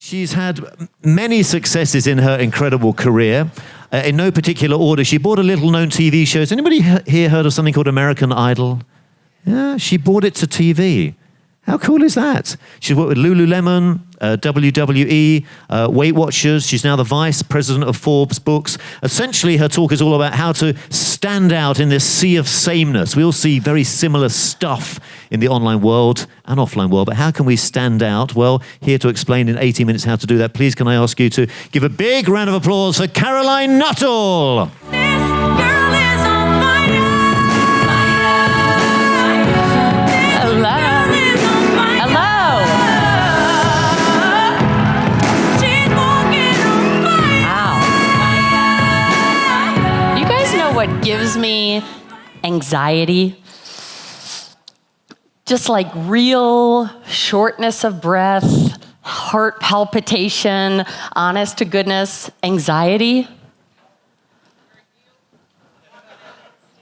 She's had many successes in her incredible career. In no particular order, she bought a little-known TV show. Has anybody here heard of something called American Idol? Yeah, she brought it to TV. How cool is that? She's worked with Lululemon, WWE, Weight Watchers. She's now the vice president of Forbes Books. Essentially, her talk is all about how to stand out in this sea of sameness. We all see very similar stuff in the online world and offline world, but how can we stand out? Well, here to explain in 80 minutes how to do that, please can I ask you to give a big round of applause for Caroline Nuttall. What gives me anxiety? Just like real shortness of breath, heart palpitation, honest to goodness anxiety.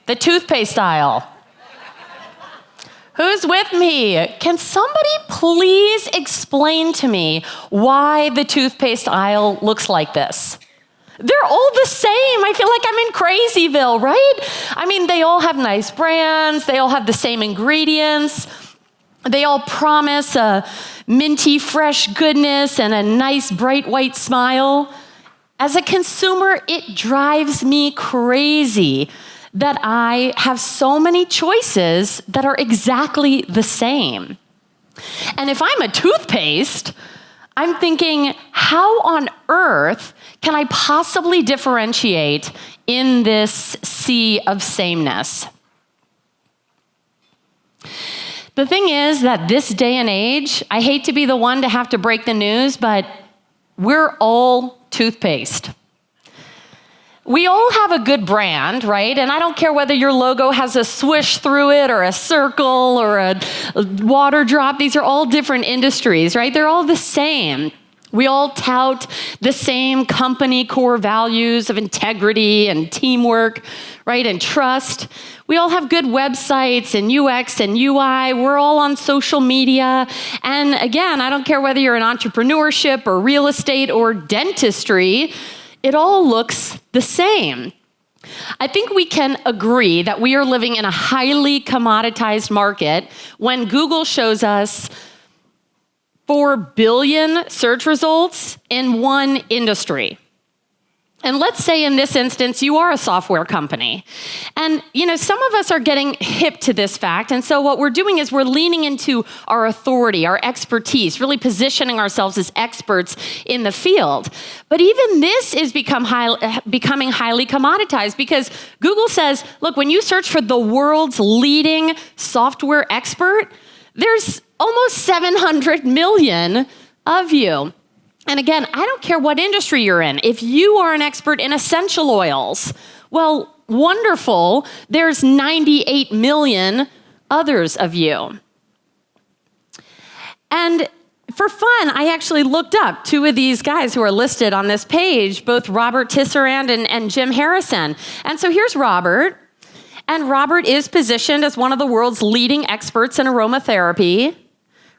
The toothpaste aisle. Who's with me? Can somebody please explain to me why the toothpaste aisle looks like this? They're all the same. I feel like I'm in Crazyville, right? I mean, they all have nice brands. They all have the same ingredients. They all promise a minty, fresh goodness and a nice, bright, white smile. As a consumer, it drives me crazy that I have so many choices that are exactly the same. And if I'm a toothpaste, I'm thinking, how on earth can I possibly differentiate in this sea of sameness? The thing is that this day and age, I hate to be the one to have to break the news, but we're all toothpaste. We all have a good brand, right? And I don't care whether your logo has a swish through it or a circle or a water drop. These are all different industries, right? They're all the same. We all tout the same company core values of integrity and teamwork, right? And trust. We all have good websites and UX and UI. We're all on social media. And again, I don't care whether you're in entrepreneurship or real estate or dentistry, it all looks the same. I think we can agree that we are living in a highly commoditized market when Google shows us 4 billion search results in one industry. And let's say in this instance, you are a software company. And some of us are getting hip to this fact. And so what we're doing is we're leaning into our authority, our expertise, really positioning ourselves as experts in the field. But even this is becoming highly commoditized because Google says, look, when you search for the world's leading software expert, there's almost 700 million of you. And again, I don't care what industry you're in. If you are an expert in essential oils, well, wonderful. There's 98 million others of you. And for fun, I actually looked up 2 of these guys who are listed on this page, both Robert Tisserand and Jim Harrison. And so here's Robert. And Robert is positioned as one of the world's leading experts in aromatherapy.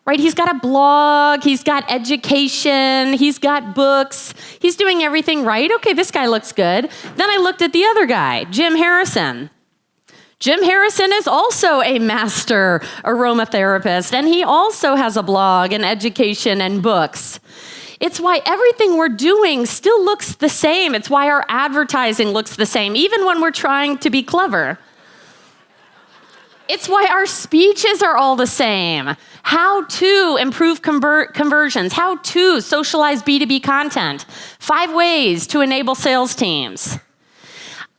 Right? He's got a blog, he's got education, he's got books, he's doing everything right. Okay, this guy looks good. Then I looked at the other guy, Jim Harrison. Jim Harrison is also a master aromatherapist, and he also has a blog and education and books. It's why everything we're doing still looks the same. It's why our advertising looks the same, even when we're trying to be clever. It's why our speeches are all the same. How to improve conversions, how to socialize B2B content, 5 ways to enable sales teams.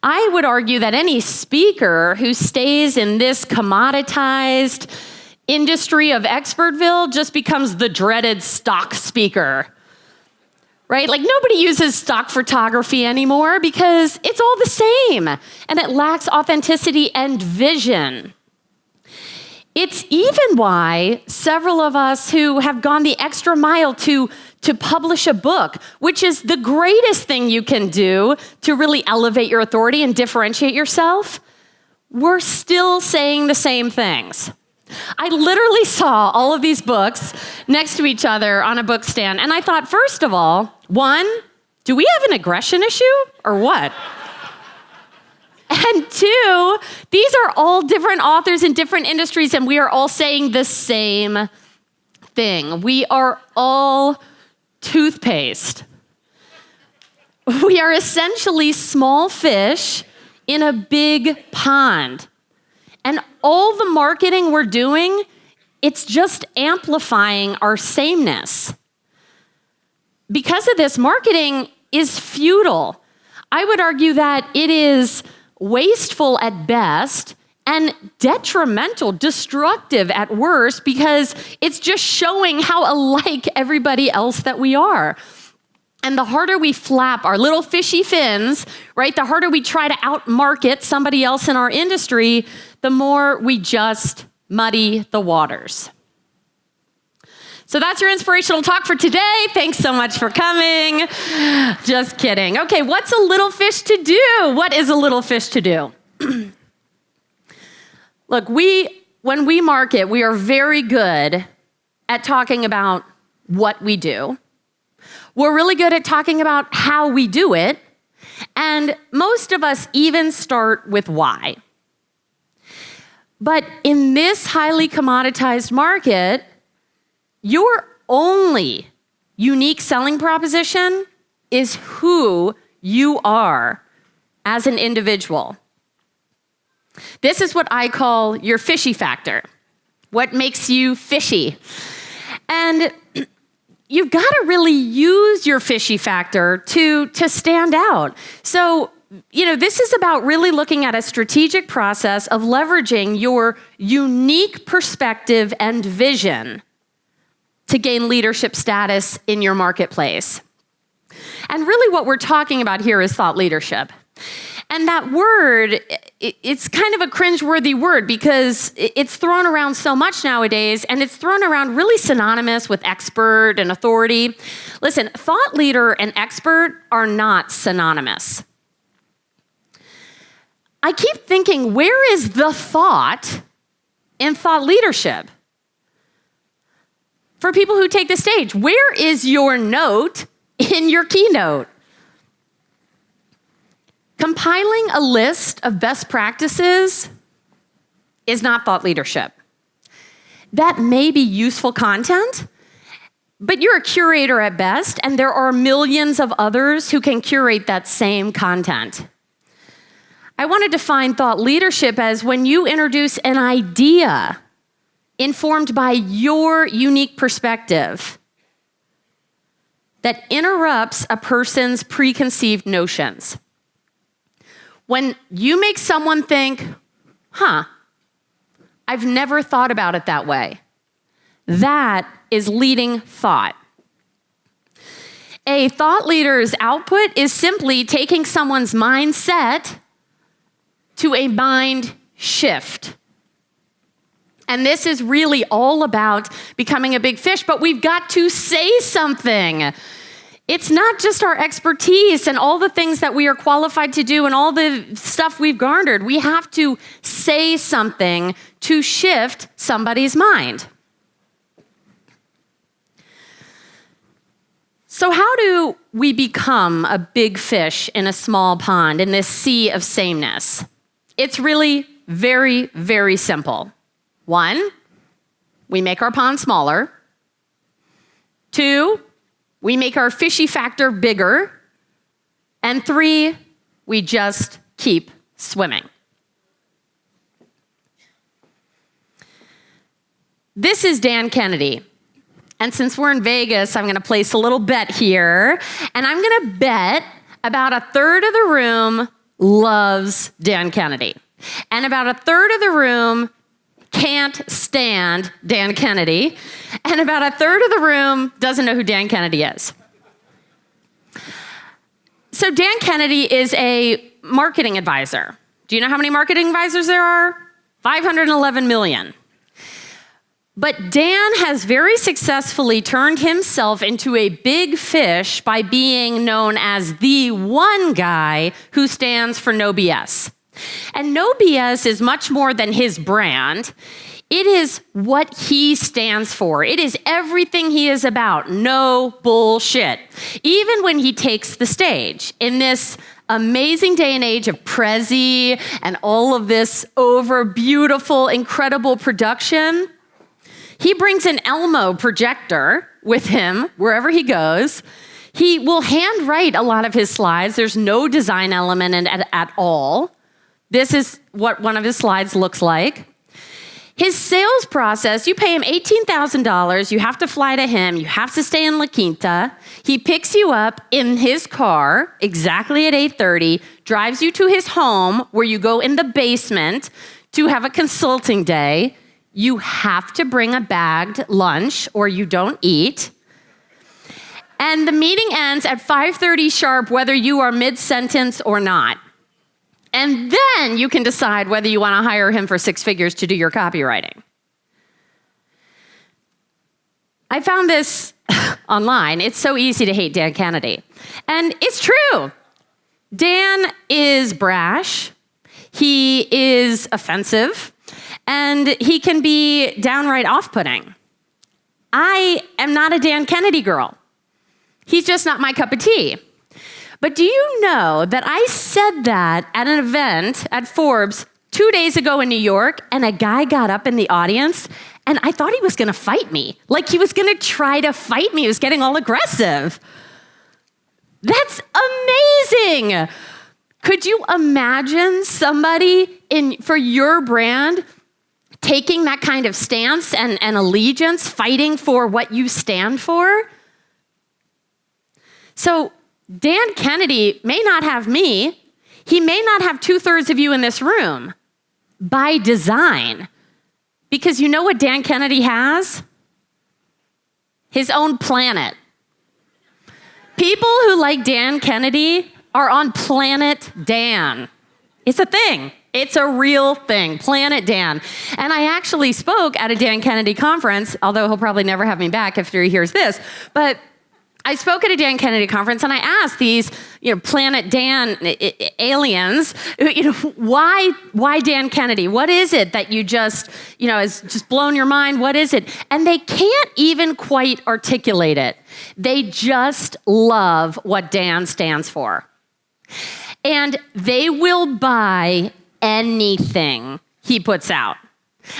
I would argue that any speaker who stays in this commoditized industry of Expertville just becomes the dreaded stock speaker. Right? Like nobody uses stock photography anymore because it's all the same and it lacks authenticity and vision. It's even why several of us who have gone the extra mile to publish a book, which is the greatest thing you can do to really elevate your authority and differentiate yourself, we're still saying the same things. I literally saw all of these books next to each other on a book stand, and I thought, first of all, one, do we have an aggression issue or what? And two, these are all different authors in different industries, and we are all saying the same thing. We are all toothpaste. We are essentially small fish in a big pond. And all the marketing we're doing, it's just amplifying our sameness. Because of this, marketing is futile. I would argue that it is wasteful at best and detrimental, destructive at worst, because it's just showing how alike everybody else that we are. And the harder we flap our little fishy fins, right, the harder we try to outmarket somebody else in our industry, the more we just muddy the waters. So that's your inspirational talk for today. Thanks so much for coming. Just kidding. Okay, what's a little fish to do? What is a little fish to do? Look, when we market, we are very good at talking about what we do. We're really good at talking about how we do it. And most of us even start with why. But in this highly commoditized market, your only unique selling proposition is who you are as an individual. This is what I call your fishy factor. What makes you fishy? And you've got to really use your fishy factor to stand out. So, this is about really looking at a strategic process of leveraging your unique perspective and vision to gain leadership status in your marketplace. And really what we're talking about here is thought leadership. And that word, it's kind of a cringeworthy word because it's thrown around so much nowadays, and it's thrown around really synonymous with expert and authority. Listen, thought leader and expert are not synonymous. I keep thinking, where is the thought in thought leadership? For people who take the stage, where is your note in your keynote? Compiling a list of best practices is not thought leadership. That may be useful content, but you're a curator at best, and there are millions of others who can curate that same content. I want to define thought leadership as when you introduce an idea informed by your unique perspective that interrupts a person's preconceived notions. When you make someone think, I've never thought about it that way. That is leading thought. A thought leader's output is simply taking someone's mindset to a mind shift. And this is really all about becoming a big fish, but we've got to say something. It's not just our expertise and all the things that we are qualified to do and all the stuff we've garnered. We have to say something to shift somebody's mind. So how do we become a big fish in a small pond in this sea of sameness? It's really very, very simple. 1, we make our pond smaller. 2, we make our fishy factor bigger. And 3, we just keep swimming. This is Dan Kennedy. And since we're in Vegas, I'm going to place a little bet here. And I'm going to bet about a third of the room loves Dan Kennedy. And about a third of the room can't stand Dan Kennedy. And about a third of the room doesn't know who Dan Kennedy is. So Dan Kennedy is a marketing advisor. Do you know how many marketing advisors there are? 511 million. But Dan has very successfully turned himself into a big fish by being known as the one guy who stands for no BS. And no BS is much more than his brand. It is what he stands for. It is everything he is about. No bullshit. Even when he takes the stage in this amazing day and age of Prezi and all of this over beautiful, incredible production, he brings an Elmo projector with him wherever he goes. He will handwrite a lot of his slides. There's no design element in it at all. This is what one of his slides looks like. His sales process, you pay him $18,000, you have to fly to him, you have to stay in La Quinta. He picks you up in his car exactly at 8:30, drives you to his home where you go in the basement to have a consulting day. You have to bring a bagged lunch or you don't eat. And the meeting ends at 5:30 sharp, whether you are mid-sentence or not. And then you can decide whether you want to hire him for 6 figures to do your copywriting. I found this online. It's so easy to hate Dan Kennedy. And it's true. Dan is brash. He is offensive. And he can be downright off-putting. I am not a Dan Kennedy girl. He's just not my cup of tea. But do you know that I said that at an event at Forbes 2 days ago in New York, and a guy got up in the audience, and I thought he was going to fight me. Like he was going to try to fight me. He was getting all aggressive. That's amazing. Could you imagine somebody for your brand taking that kind of stance and allegiance, fighting for what you stand for? So Dan Kennedy may not have me. He may not have 2/3 of you in this room by design. Because you know what Dan Kennedy has? His own planet. People who like Dan Kennedy are on Planet Dan. It's a thing. It's a real thing, Planet Dan. And I actually spoke at a Dan Kennedy conference, although he'll probably never have me back after he hears this, but I spoke at a Dan Kennedy conference and I asked these, Planet Dan aliens, why Dan Kennedy? What is it that you just, has just blown your mind? What is it? And they can't even quite articulate it. They just love what Dan stands for. And they will buy anything he puts out.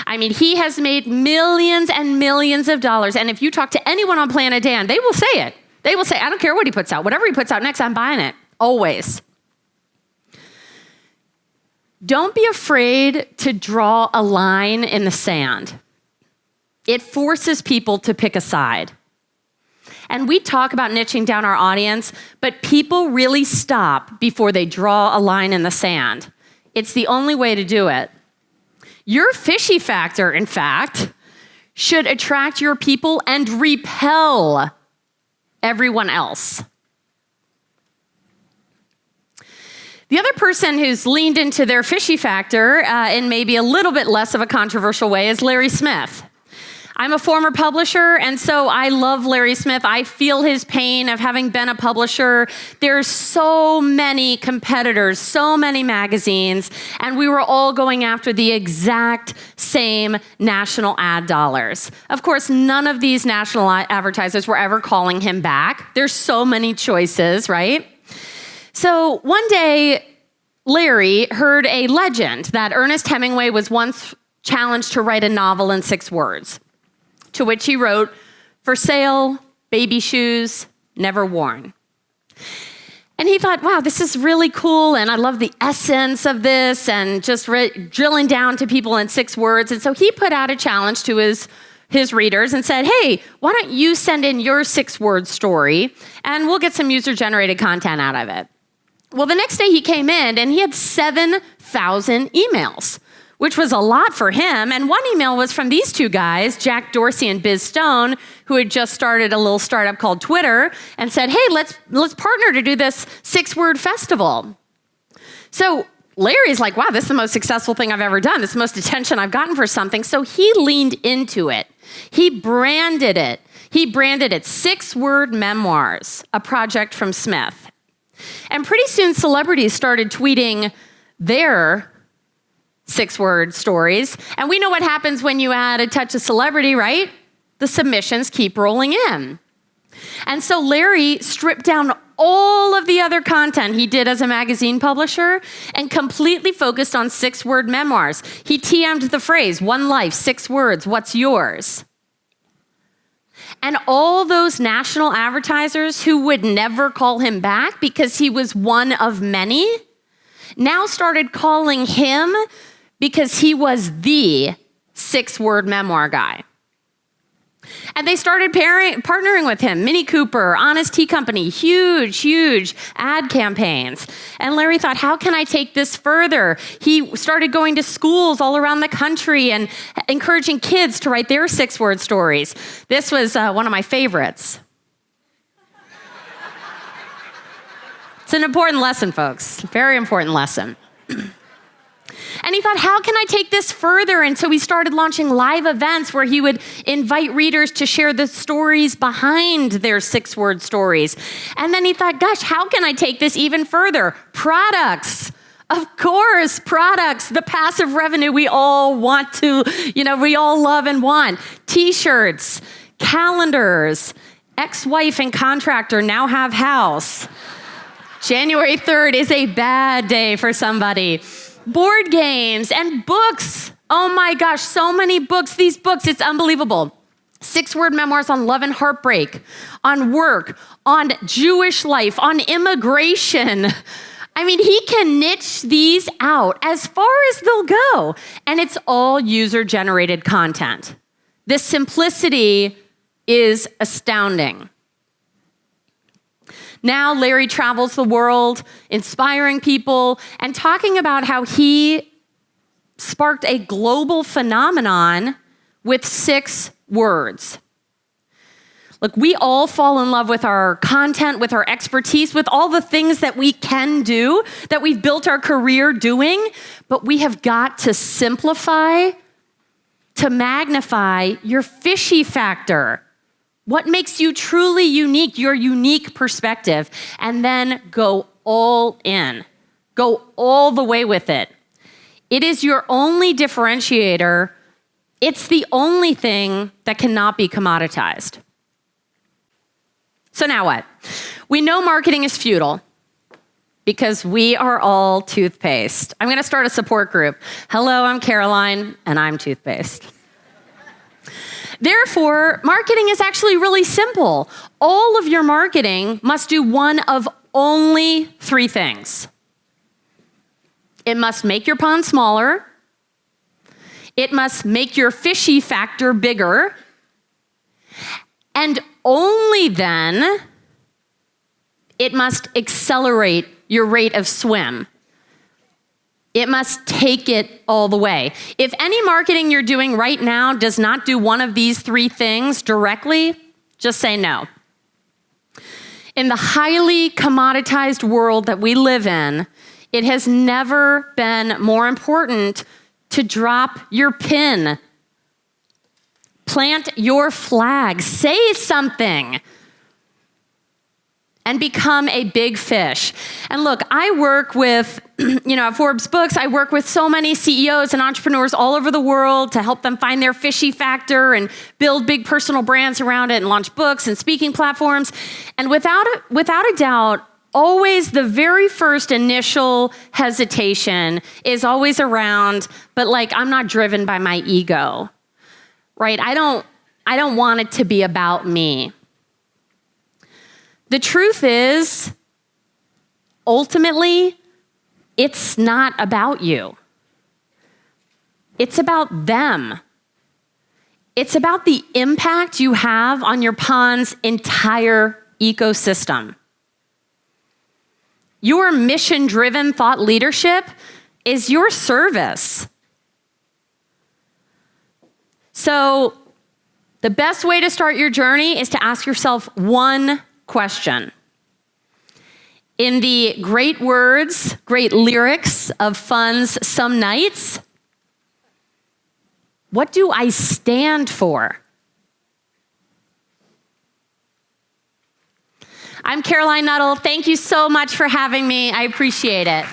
I mean, he has made millions and millions of dollars. And if you talk to anyone on Planet Dan, they will say it. They will say, I don't care what he puts out. Whatever he puts out next, I'm buying it. Always. Don't be afraid to draw a line in the sand. It forces people to pick a side. And we talk about niching down our audience, but people really stop before they draw a line in the sand. It's the only way to do it. Your fishy factor, in fact, should attract your people and repel everyone else. The other person who's leaned into their fishy factor in maybe a little bit less of a controversial way is Larry Smith. I'm a former publisher, and so I love Larry Smith. I feel his pain of having been a publisher. There's so many competitors, so many magazines, and we were all going after the exact same national ad dollars. Of course, none of these national advertisers were ever calling him back. There's so many choices, right? So one day, Larry heard a legend that Ernest Hemingway was once challenged to write a novel in 6 words. To which he wrote, "For sale, baby shoes, never worn." And he thought, wow, this is really cool, and I love the essence of this, and just drilling down to people in 6 words. And so he put out a challenge to his readers and said, hey, why don't you send in your 6-word story, and we'll get some user-generated content out of it. Well, the next day he came in, and he had 7,000 emails, which was a lot for him. And one email was from these 2 guys, Jack Dorsey and Biz Stone, who had just started a little startup called Twitter, and said, hey, let's partner to do this 6-word festival. So Larry's like, wow, this is the most successful thing I've ever done. This is the most attention I've gotten for something. So he leaned into it. He branded it. He branded it 6-word memoirs, a project from Smith. And pretty soon celebrities started tweeting their 6-word stories. And we know what happens when you add a touch of celebrity, right? The submissions keep rolling in. And so Larry stripped down all of the other content he did as a magazine publisher and completely focused on 6-word memoirs. He TM'd the phrase, 1 life, 6 words, what's yours? And all those national advertisers who would never call him back because he was one of many now started calling him because he was the 6-word memoir guy. And they started partnering with him. Mini Cooper, Honest Tea Company, huge ad campaigns. And Larry thought, how can I take this further? He started going to schools all around the country and encouraging kids to write their 6-word stories. This was one of my favorites. It's an important lesson, folks. Very important lesson. And he thought, how can I take this further? And so he started launching live events where he would invite readers to share the stories behind their 6-word stories. And then he thought, gosh, how can I take this even further? Products. Of course, products, the passive revenue we all want to, we all love and want. T-shirts, calendars, ex-wife and contractor now have house. January 3rd is a bad day for somebody. Board games and books. Oh my gosh, so many books. These books, it's unbelievable. 6-word memoirs on love and heartbreak, on work, on Jewish life, on immigration. I mean, he can niche these out as far as they'll go, and it's all user-generated content. The simplicity is astounding. Now Larry travels the world, inspiring people and talking about how he sparked a global phenomenon with 6 words. Look, we all fall in love with our content, with our expertise, with all the things that we can do, that we've built our career doing, but we have got to simplify, to magnify your fishy factor. What makes you truly unique, your unique perspective, and then go all in. Go all the way with it. It is your only differentiator. It's the only thing that cannot be commoditized. So now what? We know marketing is futile because we are all toothpaste. I'm going to start a support group. Hello, I'm Caroline, and I'm toothpaste. Therefore, marketing is actually really simple. All of your marketing must do one of only 3 things. It must make your pond smaller. It must make your fishy factor bigger. And only then, it must accelerate your rate of swim. It must take it all the way. If any marketing you're doing right now does not do one of these 3 things directly, just say no. In the highly commoditized world that we live in, it has never been more important to drop your pin. Plant your flag. Say something. And become a big fish. And look, I work with, at Forbes Books, I work with so many CEOs and entrepreneurs all over the world to help them find their fishy factor and build big personal brands around it and launch books and speaking platforms. And without a doubt, always the very first initial hesitation is always around, but I'm not driven by my ego, right? I don't want it to be about me. The truth is, ultimately, it's not about you. It's about them. It's about the impact you have on your pond's entire ecosystem. Your mission-driven thought leadership is your service. So, the best way to start your journey is to ask yourself one question. In the great words, great lyrics of Fun's Some Nights, what do I stand for? I'm Caroline Nuttall. Thank you so much for having me. I appreciate it.